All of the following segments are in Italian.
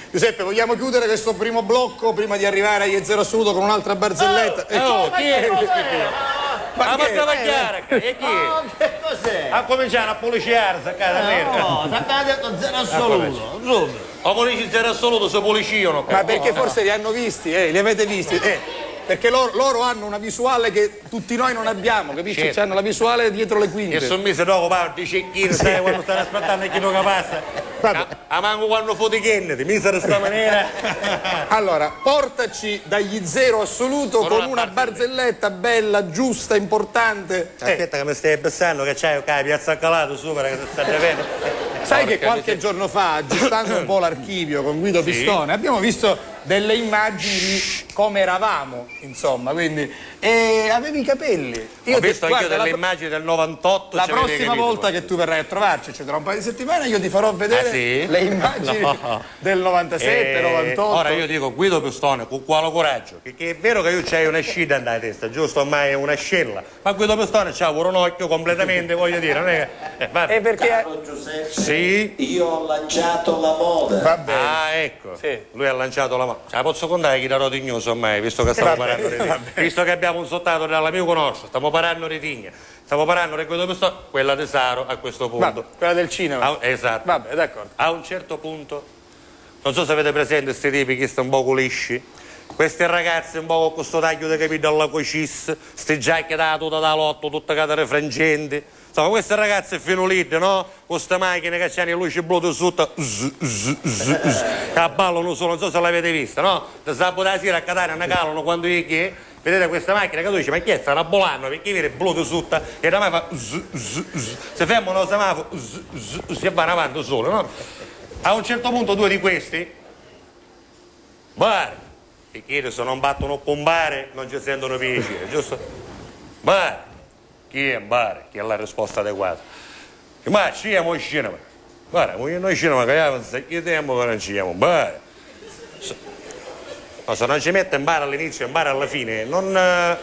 Giuseppe, vogliamo chiudere questo primo blocco prima di arrivare agli zero assoluto con un'altra barzelletta? Chi è? Ma basta mangiare, e chi è? Che cos'è? A cominciare a policiarsi a casa No, ti abbiamo detto zero assoluto. Subito. o polici zero assoluto se policiano. Ma perché forse li hanno visti, li avete visti? Perché loro hanno una visuale che tutti noi non abbiamo, capisci? Certo. Hanno la visuale dietro le Che quinte. sono mesi dopo, di cecchino, sai quando stanno aspettando chi non passa. A manco quando foti Kennedy, mi sa di sta maniera. Allora, portaci dagli zero assoluto con una barzelletta bella, giusta, importante. Aspetta che mi stai pensando che c'hai la piazza Calato sopra che ti sta già Sai che qualche giorno fa, aggiustando un po' l'archivio con Guido Pistone, abbiamo visto delle immagini di come eravamo, insomma, quindi... E avevi i capelli. Ho visto anche delle immagini del 98. La prossima volta che tu verrai a trovarci, cioè tra un paio di settimane, io ti farò vedere le immagini del 97, 98. Ora io dico, Guido Pistone, con quale coraggio? Che è vero che io c'hai una scida nella testa, giusto? Ormai è una scella. Ma Guido Pistone c'ha un occhio completamente, voglio dire, non è che... E perché... Caro Giuseppe, Sì? io ho lanciato la moda. Va bene. Ah, ecco. Sì. Lui ha lanciato la mano. Ce la posso contare chi darò di news ormai, visto che stiamo parlando di tigna. Visto che abbiamo un sottato dalla mia conosco, stiamo parlando di tigna. Stiamo parlando di Guido Pistone, quella di Saro a questo punto. Vabbè, quella del cinema. Esatto. Vabbè, d'accordo. A un certo punto, non so se avete presente questi tipi che stanno un po' lisci, questi ragazzi un po' con questo taglio di capelli alla cocis, sti giacche da tuta da lotto, tutte cadere frangenti. Insomma, questi ragazzi finoliti, no? Con queste macchine che hanno le luci blu sotto, che ballano solo, non so se l'avete vista, no? Da sabato la sera a Catania ne calano quando è. Vedete questa macchina che tu dici, ma chi è? Sta volando, perché viene blu sotto e da me fa se fermano il semaforo si vanno avanti solo, no? A un certo punto due di questi bar, perché se non battono con bar non ci sentono piacere, giusto? Bar, chi è bar? Chi è la risposta adeguata? Ma ci siamo in cinema. Guarda, noi in cinema che abbiamo che tempo che non ci siamo, bar. Ma se non ci mette in bar all'inizio e in bar alla fine, non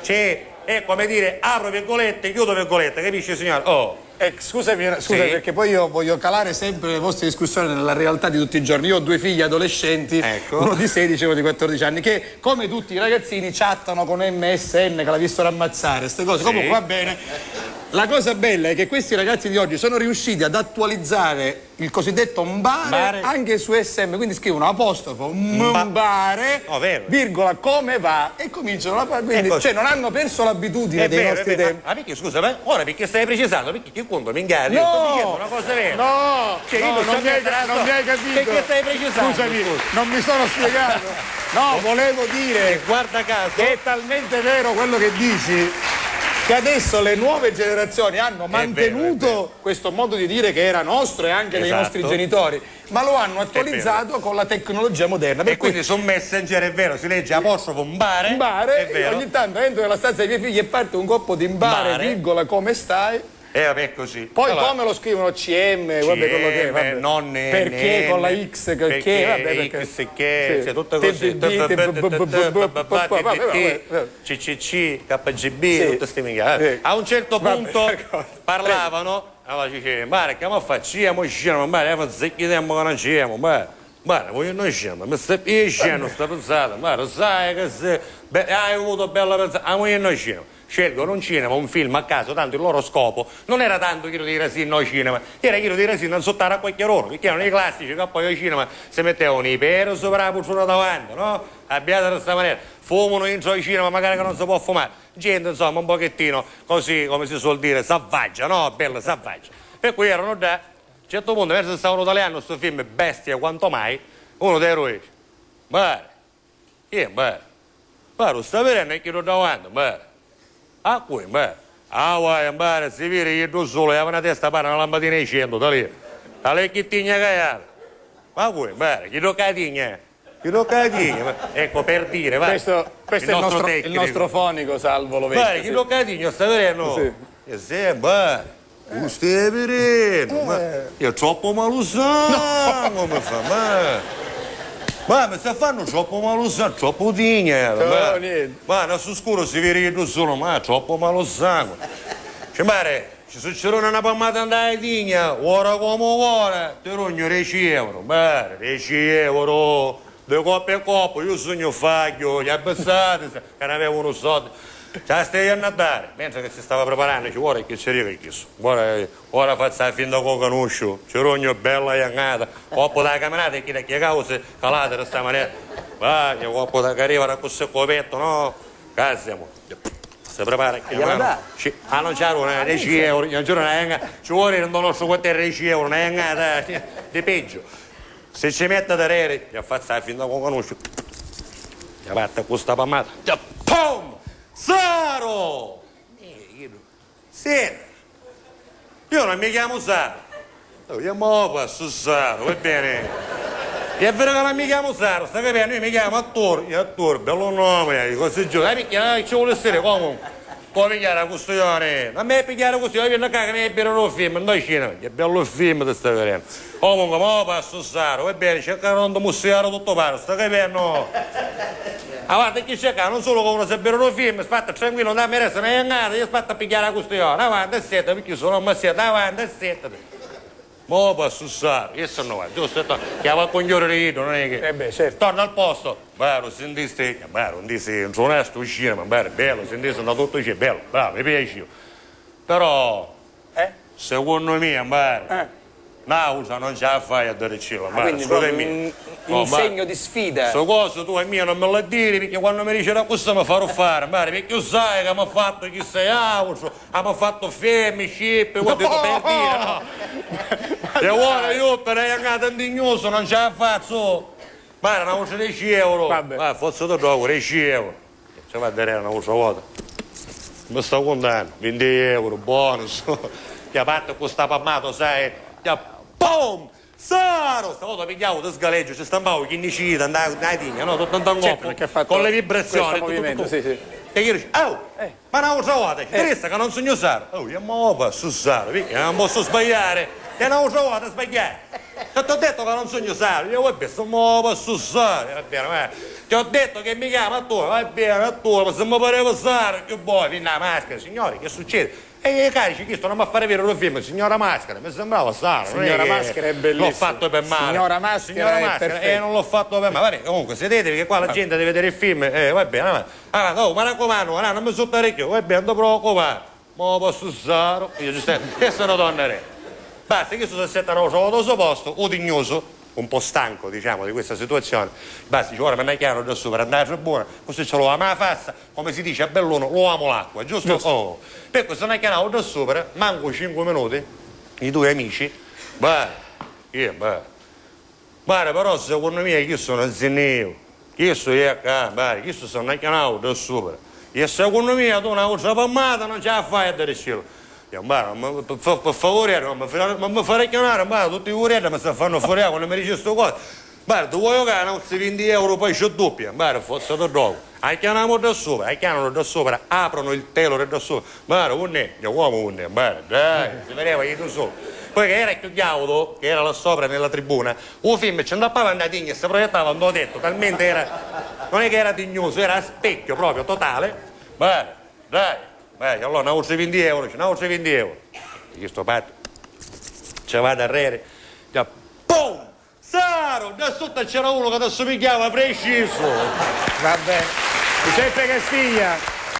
c'è, è come dire, apro virgolette, chiudo virgolette, capisci signore? Oh. Scusami, perché poi io voglio calare sempre le vostre discussioni nella realtà di tutti i giorni. Io ho due figli adolescenti, uno di 16 e uno di 14 anni, che come tutti i ragazzini chattano con MSN, che l'ha visto rammazzare, queste cose. Comunque va bene. La cosa bella è che questi ragazzi di oggi sono riusciti ad attualizzare il cosiddetto mbare anche su SM, quindi scrivono apostrofo mbare, virgola come va e cominciano a parlare, quindi cioè non hanno perso l'abitudine dei nostri tempi. Ma perché scusa, ma ora perché stai precisando? Perché che conto mi ingaggi? No, sto dicendo una cosa vera. No, cioè, no, non mi hai capito. Perché stai precisando? Scusami, non mi sono spiegato. No, volevo dire, guarda caso, che è talmente vero quello che dici, che adesso le nuove generazioni hanno mantenuto questo modo di dire che era nostro e anche dei nostri genitori, ma lo hanno attualizzato con la tecnologia moderna. E quindi su Messenger è vero, si legge apostrofo mbare, è vero. Ogni tanto entro nella stanza dei miei figli e parte un coppo di mbare, virgola, come stai? È così. Poi allora, come lo scrivono CM, vabbè, quello che è, vabbè. Non perché con la X perché vabbè, X che sì, tutte cose CCC KGB tutte queste minchiate. A un certo punto parlavano, allora dice ma che facciamo scemo ma che tempo che non siamo ma voi non siamo mi stai piacendo sta pensata ma sai che se hai avuto bella pensata a voi non siamo. Scelgono un cinema, un film a caso, tanto il loro scopo non era tanto chilo di resina no cinema, era chilo di resina sottare a qualche loro, perché erano i classici che poi al cinema si mettevano i peri sopra la poltrona davanti, no? Abbiate di questa maniera, fumano in al cinema magari che non si può fumare, gente insomma un pochettino così come si suol dire, savaggia, no? Bella savaggia. Per cui erano da, a un certo punto, verso stavano tagliando questo film bestia quanto mai, uno dei eroi dice, bare, chi è bare? Bare, sta vedendo che lo davanti, bare. Ah, qui, beh, vai, ambare, si vede che tu solo, e una testa para una lampadina di 100, da lì. Da lì che tigna che è? Ma qui, beh, chi tocca la tigna? Chi tocca la tigna? Ecco, per dire, va. Questo è il nostro fonico, Salvo, lo vedi. Beh, chi tocca la tigna, sta vedendo? Sì, beh, tu stai vedendo? Io troppo malusango, come fa, ma... Ma mi sta fanno troppo malo sangue, troppo tigna, ma non su scuro si vede che tu sono, ma troppo malo sangue. Cioè, mare, ci succede una pommata andare digna, ora come ora, ti rogno 10 euro, beh, 10 euro, due coppe e coppe, io sogno faglio, gli abbassati, che non avevano soldi. Già stai a dare, mentre che si stava preparando, ci vuole che ci arriva che chiesto. Ora faccio fin da conosco, ci rogno bella iangata, coppo da camerata e chi da che cause calate da questa maniera. Va, che coppo da che arriva da questo copetto, no? Casiamo. Si prepara che non c'è una 10 euro, non c'è una iangata, ci vuole non nostro quanto 10 euro, una iangata di peggio. Se ci mette da rere, gli faccio fin da conosco. Gli fatta questa pammata, pum! Saro! Sì, io non mi chiamo Saro, io chiamo passo Saro, va bene? E è vero che non mi chiamo Saro, sta capendo? Io mi chiamo Attore, bello nome, così giù, perché ci vuole essere comunque. Poi pigliare la custodia, a me pigliare la custodia, viene a casa, mi ebbero il film, noi cinema, che bello il film ti sta vedendo. Comunque, ma passo Saro, va bene, cercano di musicare tutto paro, sta capendo? Ah, guarda che c'è qua, non solo che uno si bevono il film, aspetta tranquillo, non mi resta una iangata, io aspetto a pigliare la custodia, avanti e sette, perché sono un massetto, avanti e sette. Ma posso usare, io sono qua, giusto, che va a cogliere di non è che... certo. Torna al posto, bello, sentiste, bello, non dici, non sono onesto uscire, ma bello, sentiste, da tutto c'è, bello, bravo, mi piace. Però, secondo me, Nausa non ce la fai a dare cielo, quindi un segno di sfida. Questa cosa tu e mia non me la dire perché quando mi dice da questo mi farò fare, perché io sai che mi ha fatto chi sei Auso, mi ha fatto femme, scippe, per dire, no? E ora io per essere indignoso non ce la faccio, ma una voce 10 euro, forse ti trovo 10 euro, ci va a dare una voce vuota, mi sto contando, 20 euro, bonus, ti ha fatto questa pammata, sai, boom! Saro! Stavolta pigliavo da sgaleggio, ci stampavo chi nicita, andavo a digna, no? Tutto un certo, con le vibrazioni, tutto. Sì. E io dico, ma non lo trovate, triste che non sogno Saro. Io ma su Saro, non posso sbagliare, che non lo trovate a sbagliare. Ti ho detto che non sogno Saro, io vabbè, sto su Saro, va bene, ti ho detto che mi chiama Attore, va bene, Attore, ma se mi pareva Saro, che vuoi, vieni la maschera, signori, che succede? E cari, chiesto non mi fare vedere un film, Signora Maschera, mi sembrava Saro. Signora Maschera è bellissima. L'ho fatto per male. Signora Maschera è perfetta. E non l'ho fatto per male. Vabbè, comunque, sedetevi che qua la gente deve vedere il film. Va bene, ma raccomando, non mi sottorecchio, va bene, non ti preoccupare. Ma posso Saro? Io giustamente, che sono tornerei. Basta che se settano al suo posto, udignoso, un po' stanco, diciamo, di questa situazione. Basta, ora me ne chiaro da sopra, andare a buona, così ce lo amo la faccia, come si dice a Belluno, lo amo l'acqua, giusto? Oh. Per questo ne chiaro da sopra, manco 5 minuti, i due amici, però secondo me io sono zinio, io sono sono chiaro da sopra, e secondo me tu una cosa pammata non ce la fai a dare cielo. Per favore, non mi fare chiamare, tutti i curieri mi stanno fanno fuori quando mi dice questo cosa. Tu vuoi giocare, non si 20 euro, poi c'è doppia, forse ti trovo. Chiamiamo da sopra, aprono il telo da sopra, uomo, dai, si vedeva io solo. Poi che era più chiaudo, che era là sopra nella tribuna, un film ci andava a digna e si proiettava, non ho detto, talmente era, non è che era dignoso, era a specchio proprio, totale, dai. Allora, una voce 20 euro, una voce 20 euro. Io sto patto, ci va da rere, boom! Saro! Da sotto c'era uno che adesso mi chiama preciso. Vabbè, Giuseppe Castiglia.